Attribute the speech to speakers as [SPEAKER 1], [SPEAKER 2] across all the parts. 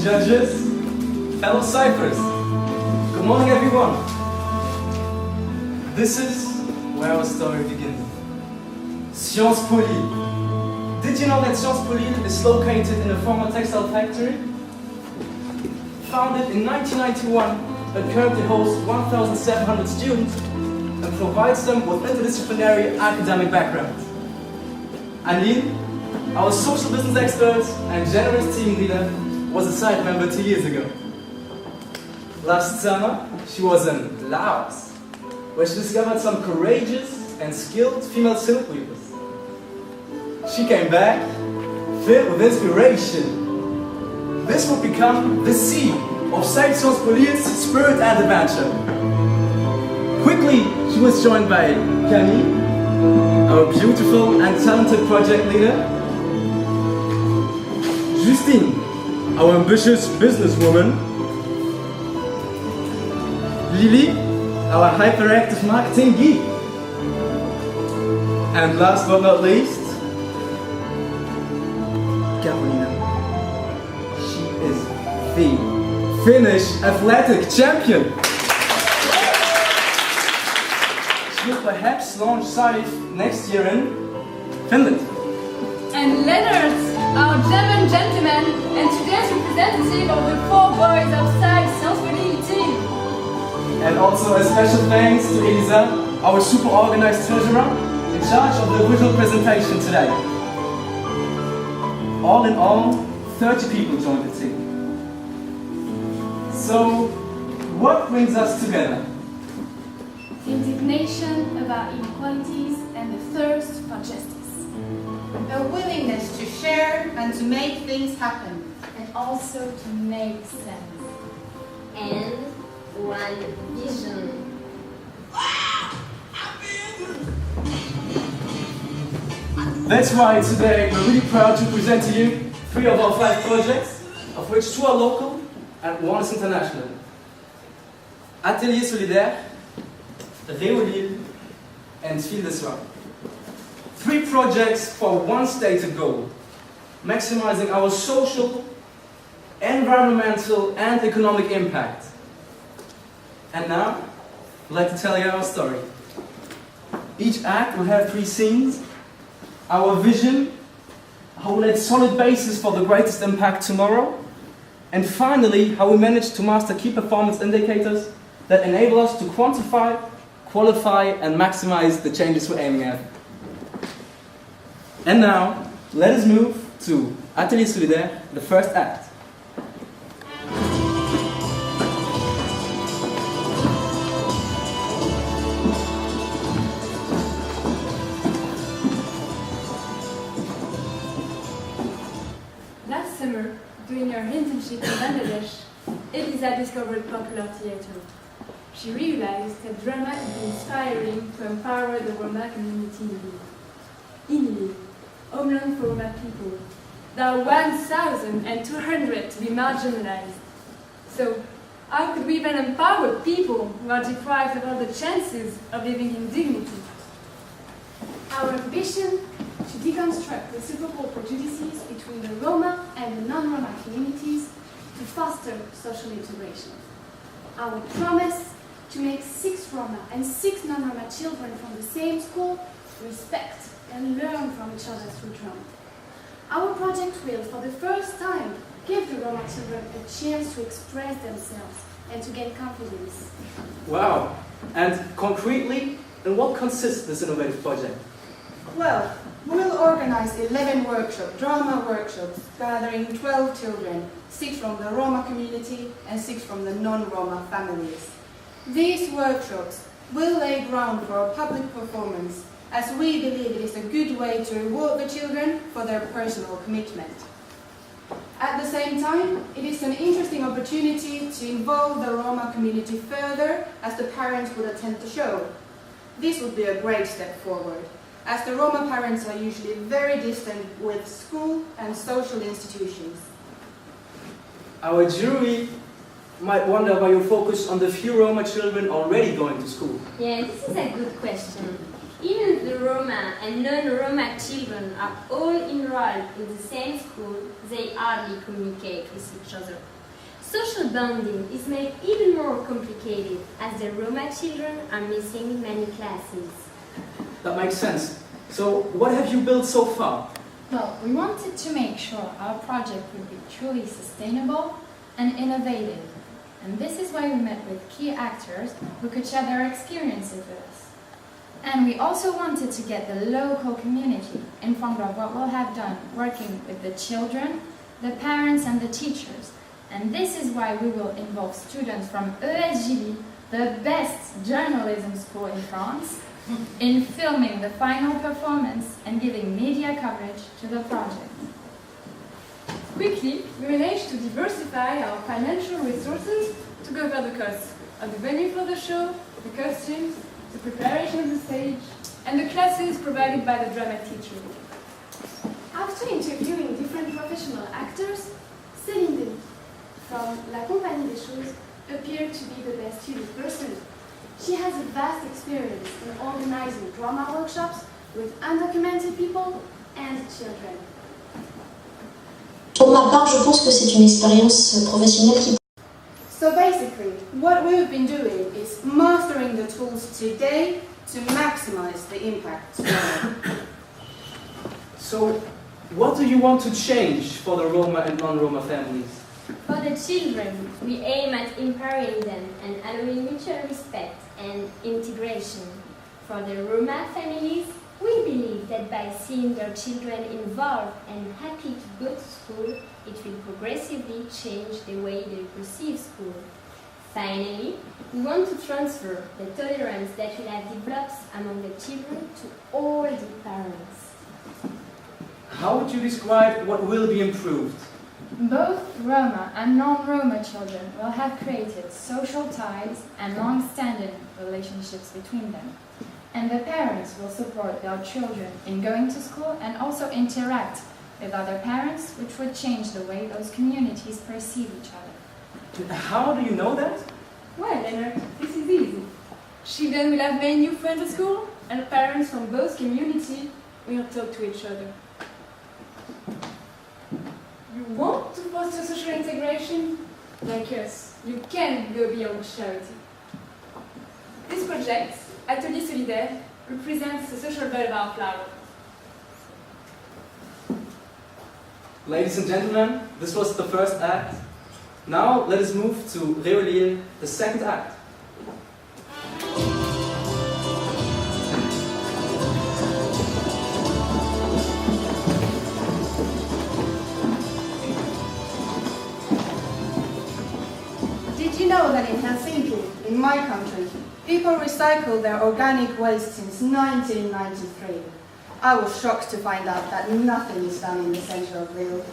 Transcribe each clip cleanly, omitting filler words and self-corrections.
[SPEAKER 1] judges, fellow Cyphers. Good morning, everyone. This is where our story begins. Sciences Po Lille. Did you know that Sciences Po Lille is located in a former textile factory? Founded in 1991, it currently hosts 1,700 students and provides them with interdisciplinary academic backgrounds. Aline, our social business expert and generous team leader, was a site member 2 years ago. Last summer, she was in Laos, where she discovered some courageous and skilled female silk weavers. She came back filled with inspiration. This would become the seed of Sife Sciences' spirit and adventure. Quickly, she was joined by Camille, our beautiful and talented project leader, Justine, our ambitious businesswoman, Lily, our hyperactive marketing geek, and last but not least, Carolina. She is the Finnish athletic champion. She will perhaps launch Sife next year in Finland.
[SPEAKER 2] And Leonard, our German gentleman, and today's representative of the 4 boys of Sife Sciences team.
[SPEAKER 1] And also a special thanks to Elisa, our super organized treasurer, in charge of the visual presentation today. All in all, 30 people joined the team. So, what brings us together?
[SPEAKER 2] The indignation about inequalities and the thirst for justice.
[SPEAKER 3] A willingness to share and to make things happen.
[SPEAKER 2] And also to make sense.
[SPEAKER 4] And one vision.
[SPEAKER 1] That's why today we're really proud to present to you 3 of our 5 projects, of which 2 are local and 1 is international. Atelier Solidaire, Réo Lille, and Fil de Soie. 3 projects for 1 stated goal, maximizing our social, environmental, and economic impact. And now, I'd like to tell you our story. Each act will have 3 scenes, our vision, how we laid solid basis for the greatest impact tomorrow, and finally, how we managed to master key performance indicators that enable us to quantify, qualify, and maximize the changes we're aiming at. And now, let us move to Atelier Solidaire, the first act.
[SPEAKER 2] Last summer, during her internship in Bangladesh, Elisa discovered popular theatre. She realized that drama could be inspiring to empower the Roma community in Lille. In Lille, homeland for Roma people, there are 1,200 to be marginalized. So, how could we then empower people who are deprived of all the chances of living in dignity? Our ambition to deconstruct the reciprocal prejudices between the Roma and the non-Roma communities to foster social integration. Our promise to make 6 Roma and 6 non-Roma children from the same school respect and learn from each other through drama. Our project will, for the first time, give the Roma children a chance to express themselves and to gain confidence.
[SPEAKER 1] Wow! And concretely, in what consists this innovative project?
[SPEAKER 3] Well, we will organize 11 workshops, drama workshops, gathering 12 children, 6 from the Roma community and 6 from the non-Roma families. These workshops will lay ground for a public performance, as we believe it is a good way to reward the children for their personal commitment. At the same time, it is an interesting opportunity to involve the Roma community further, as the parents would attend the show. This would be a great step forward, as the Roma parents are usually very distant with school and social institutions.
[SPEAKER 1] Our jury might wonder why you focus on the few Roma children already going to school.
[SPEAKER 4] Yeah, this is a good question. Even the Roma and non-Roma children are all enrolled in the same school, they hardly communicate with each other. Social bonding is made even more complicated as the Roma children are missing many classes.
[SPEAKER 1] That makes sense. So, what have you built so far?
[SPEAKER 5] Well, we wanted to make sure our project would be truly sustainable and innovative. And this is why we met with key actors who could share their experiences with us. And we also wanted to get the local community informed of what we'll have done working with the children, the parents and the teachers. And this is why we will involve students from ESJB, the best journalism school in France, in filming the final performance and giving media coverage to the project.
[SPEAKER 2] Quickly, we managed to diversify our financial resources to cover the costs of the venue for the show, the costumes, the preparation of the stage, and the classes provided by the drama teacher.
[SPEAKER 6] After interviewing different professional actors, Céline Denis from La Compagnie des Choses appeared to be the best suited person. She has a vast experience in organizing drama workshops with undocumented people and children.
[SPEAKER 7] Pour ma part, je pense que c'est une expérience professionnelle qui...
[SPEAKER 3] So basically, what we've been doing is mastering the tools today to maximize the impact.
[SPEAKER 1] So, what do you want to change for the Roma and non-Roma families?
[SPEAKER 4] For the children, we aim at empowering them and allowing mutual respect and integration. For the Roma families, we believe that by seeing their children involved and happy to go to school, it will progressively change the way they perceive school. Finally, we want to transfer the tolerance that we have developed among the children to all the parents.
[SPEAKER 1] How would you describe what will be improved?
[SPEAKER 5] Both Roma and non-Roma children will have created social ties and long-standing relationships between them. And the parents will support their children in going to school and also interact with other parents, which would change the way those communities perceive each other.
[SPEAKER 1] How do you know that?
[SPEAKER 2] Well, Leonard, this is easy. Children will have made new friends at school, and parents from both communities will talk to each other. You want to foster social integration? Like us, you can go beyond charity. This project, Atelier Solidaire, represents the social bed of our flower.
[SPEAKER 1] Ladies and gentlemen, this was the first act. Now let us move to Lille, the second act.
[SPEAKER 3] Did you know that in Helsinki, in my country, people recycle their organic waste since 1993? I was shocked to find out that nothing is done in the centre of Lille.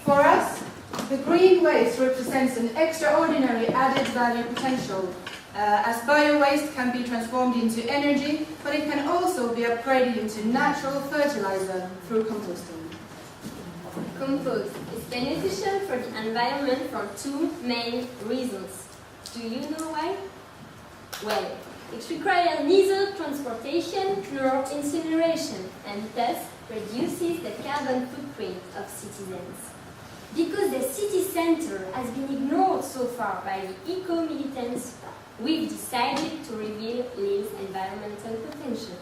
[SPEAKER 3] For us, the green waste represents an extraordinary added value potential, as bio-waste can be transformed into energy, but it can also be upgraded into natural fertilizer through composting.
[SPEAKER 4] Compost is beneficial for the environment for two main reasons. Do you know why? Well, it requires neither transportation nor incineration and thus reduces the carbon footprint of citizens. Because the city centre has been ignored so far by the eco-militants, we've decided to reveal Lille's environmental potential.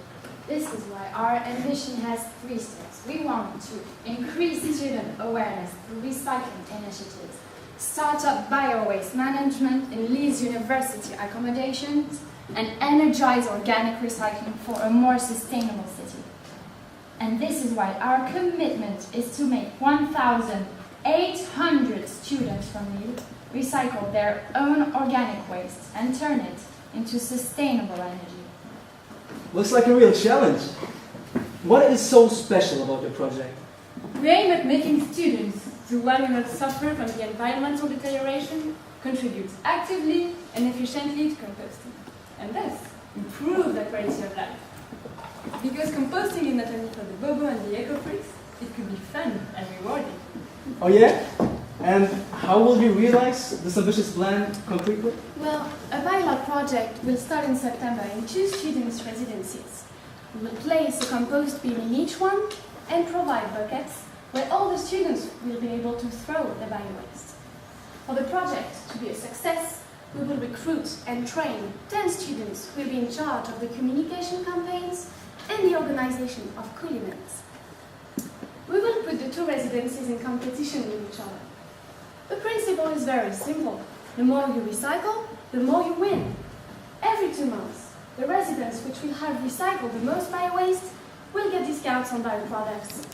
[SPEAKER 5] This is why our ambition has 3 steps. We want to increase student awareness through recycling initiatives, start up bio-waste management in Lille's university accommodations, and energize organic recycling for a more sustainable city. And this is why our commitment is to make 1,800 students from Lille recycle their own organic waste and turn it into sustainable energy.
[SPEAKER 1] Looks like a real challenge. What is so special about your project?
[SPEAKER 2] We aim at making students, the ones who not suffer from the environmental deterioration, contribute actively and efficiently to composting, and thus improve the quality of life. Because composting is not only for the bobo and the eco-freaks, it could be fun and rewarding.
[SPEAKER 1] Oh yeah? And how will you realize this ambitious plan concretely?
[SPEAKER 6] Well, a pilot project will start in September in 2 students' residencies. We will place a compost bin in each one and provide buckets where all the students will be able to throw the bio-waste. For the project to be a success, we will recruit and train 10 students who will be in charge of the communication campaigns and the organization of cool events. We will put the two residences in competition with each other. The principle is very simple. The more you recycle, the more you win. Every 2 months, the residents which will have recycled the most bio-waste will get discounts on bio-products.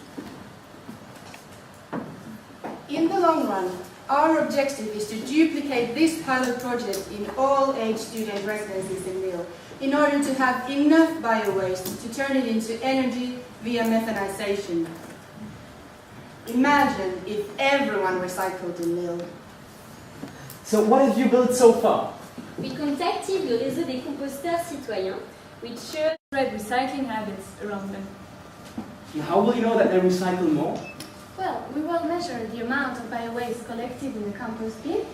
[SPEAKER 3] In the long run, our objective is to duplicate this pilot project in all age student residences in Lille in order to have enough bio-waste to turn it into energy via methanization. Imagine if everyone recycled in Lille.
[SPEAKER 1] So what have you built so far?
[SPEAKER 4] We contacted le réseau des composteurs citoyens, which showed
[SPEAKER 2] Spread recycling habits around them.
[SPEAKER 1] And how will you know that they recycle more?
[SPEAKER 6] Well, we will measure the amount of bio-waste collected in the compost bin,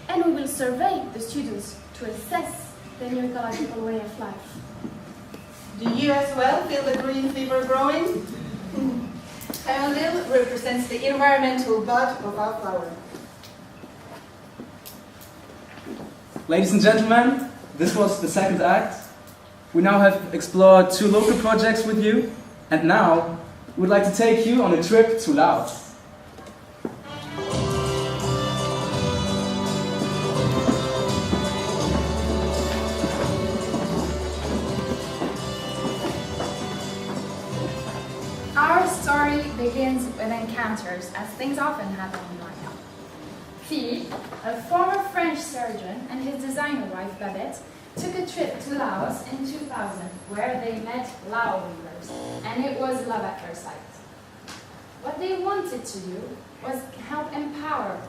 [SPEAKER 6] and we will survey the students to assess their new ecological way of life.
[SPEAKER 3] Do you as well feel the green fever growing? Lille represents the environmental bud of our flower.
[SPEAKER 1] Ladies and gentlemen, this was the second act. We now have explored 2 local projects with you, and now we would like to take you on a trip to Laos.
[SPEAKER 5] Our story begins with encounters, as things often happen in life. Philippe, a former French surgeon, and his designer wife Babette took a trip to Laos in 2000, where they met Lao weavers, and it was love at first sight. What they wanted to do was help empower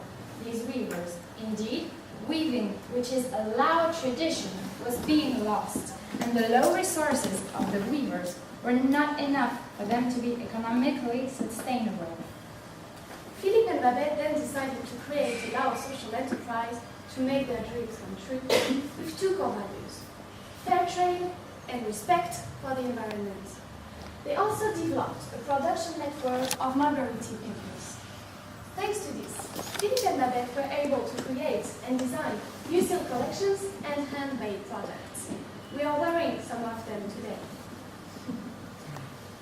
[SPEAKER 5] these weavers. Indeed, weaving, which is a Lao tradition, was being lost, and the low resources of the weavers were not enough for them to be economically sustainable.
[SPEAKER 6] Philippe and Babette then decided to create a Lao social enterprise to make their dreams come true with 2 core values: fair trade and respect for the environment. They also developed a production network of mulberry tea pickers. Thanks to this, Philippe and Babette were able to create and design new silk collections and handmade products. We are wearing some of them today.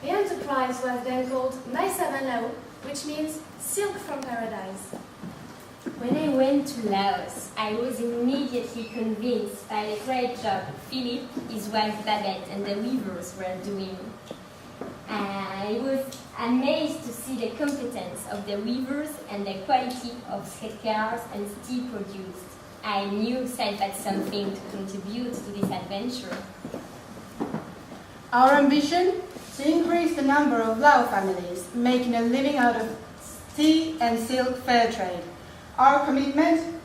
[SPEAKER 6] The enterprise was then called nationale, which means silk from paradise.
[SPEAKER 4] When I went to Laos, I was immediately convinced by the great job Philippe, his wife Babette, and the weavers were doing. I was amazed to see the competence of the weavers and the quality of scarves and tea produced. I knew Sife had something to contribute to this adventure.
[SPEAKER 3] Our ambition? To increase the number of Lao families making a living out of tea and silk fair trade. Our commitment?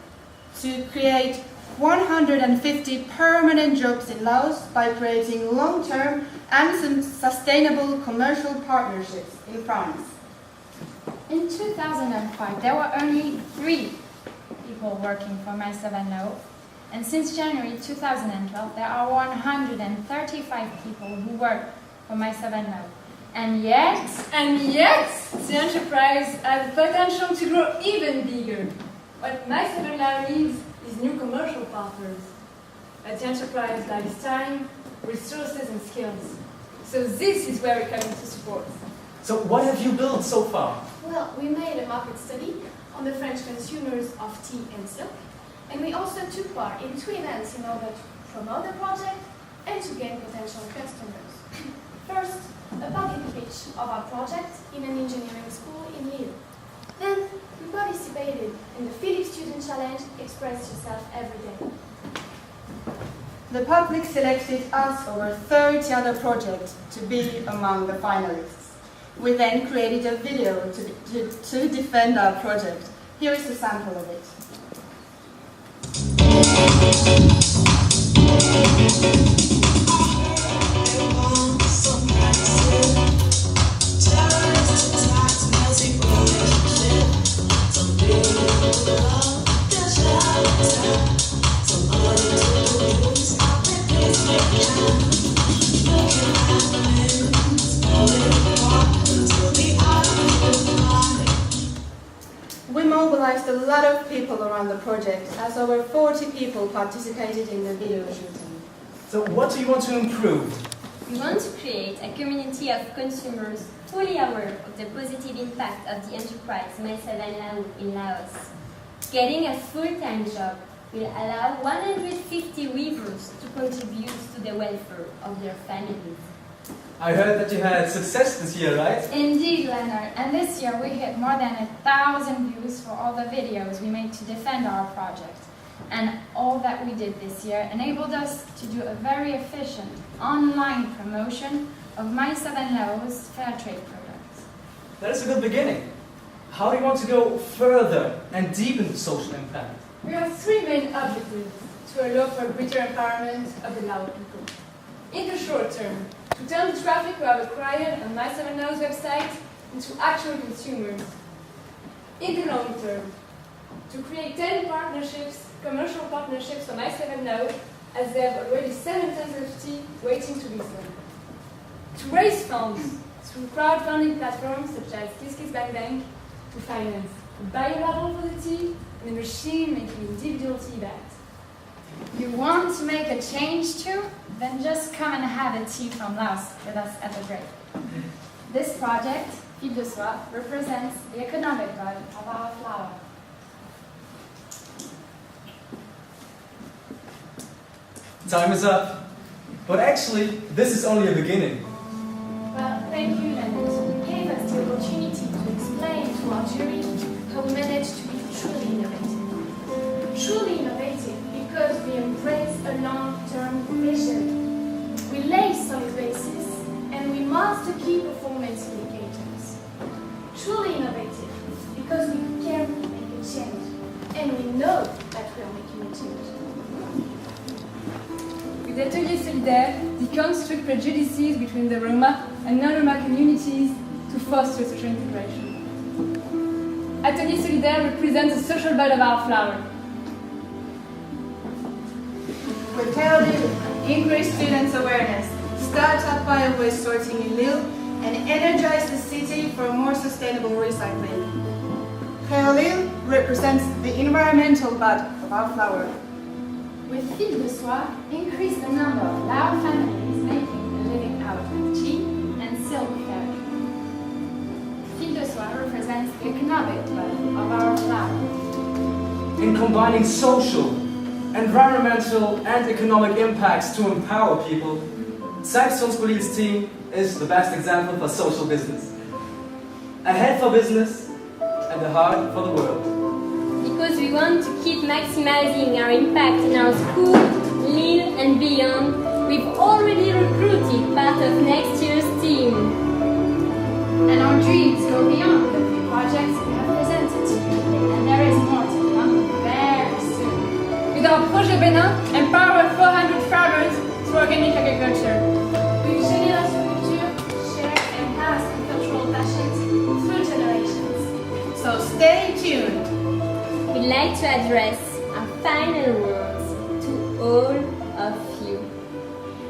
[SPEAKER 3] To create 150 permanent jobs in Laos by creating long-term and sustainable commercial partnerships in France.
[SPEAKER 5] In 2005, there were only 3 people working for My 7 Loaf, and since January 2012, there are 135 people who work for My 7 Loaf. And yet,
[SPEAKER 2] the enterprise has the potential to grow even bigger. What My 7 Loaf needs is new commercial partners. But the enterprise lacks time, resources and skills. So this is where we come into support.
[SPEAKER 1] So what have you built so far?
[SPEAKER 6] Well, we made a market study on the French consumers of tea and silk, and we also took part in 2 events in order to promote the project and to gain potential customers. First, a public pitch of our project in an engineering school in Lille. Then, we participated in the Philippe Student Challenge Express Yourself Every Day.
[SPEAKER 3] The public selected us over 30 other projects to be among the finalists. We then created a video to defend our project. Here is a sample of it. We mobilized a lot of people around around the project, as over 40 people participated in the video shooting.
[SPEAKER 1] So what do you want to improve?
[SPEAKER 4] We want to create a community of consumers fully aware of the positive impact of the enterprise nationale in Laos. Getting a full-time job will allow 150 weavers to contribute to the welfare of their families.
[SPEAKER 1] I heard that you had success this year, right?
[SPEAKER 5] Indeed, Leonard. And this year we hit more than 1,000 views for all the videos we made to defend our project. And all that we did this year enabled us to do a very efficient online promotion of My Southern Laos fair trade products.
[SPEAKER 1] That is a good beginning. How do you want to go further and deepen the social impact?
[SPEAKER 2] We have three main objectives to allow for greater empowerment of the Lao people. In the short term, to turn the traffic we have acquired on My Southern Laos website into actual consumers. In the long term, to create 10 partnerships, commercial partnerships for My Southern Laos, as they have already 750 waiting to be sold. To raise funds through crowdfunding platforms such as KissKissBankBank to finance a biolabel for the tea and a machine making individual tea bags.
[SPEAKER 5] You want to make a change too? Then just come and have a tea from Laos with us at the break. This project, Fil de Soie, represents the economic value of our flower.
[SPEAKER 1] Time is up. But actually, this is only a beginning.
[SPEAKER 6] Well, thank you, Leonard. You gave us the opportunity to explain to our jury how we managed to be truly innovative. Truly innovative because we embrace a long-term vision. We lay solid bases and we master key performance indicators. Truly innovative because we can make a change and we know that we are making a change.
[SPEAKER 2] With Atelier Solidaire, deconstruct prejudices between the Roma and non-Roma communities to foster social integration. Atelier Solidaire represents the social bud of our flower.
[SPEAKER 3] With Lille, increase students' awareness, start up bio-waste sorting in Lille, and energize the city for more sustainable recycling. Lille represents the environmental bud of our flower.
[SPEAKER 5] With Fil de Soie, increase the number of Lao families making a living out of tea and silk fabric. Fil de Soie represents the economic value of our flower.
[SPEAKER 1] In combining social, environmental and economic impacts to empower people, Sife Sciences' team is the best example for social business. A head for business and a heart for the world.
[SPEAKER 4] Because we want to keep maximizing our impact in our school, Lille and beyond, we've already recruited part of next year's team.
[SPEAKER 5] And our dreams go beyond the few projects we have presented to you, and there is more to come very soon.
[SPEAKER 2] With our Projet Bénin, empower 400 farmers through organic agriculture.
[SPEAKER 6] With Génération Culture, share and pass cultural passions through generations.
[SPEAKER 3] So stay tuned.
[SPEAKER 4] We'd like to address our final words to all of you.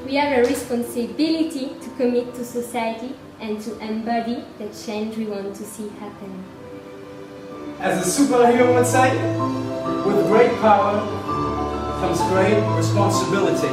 [SPEAKER 4] We have a responsibility to commit to society and to embody the change we want to see happen.
[SPEAKER 1] As a superhero would say, with great power comes great responsibility.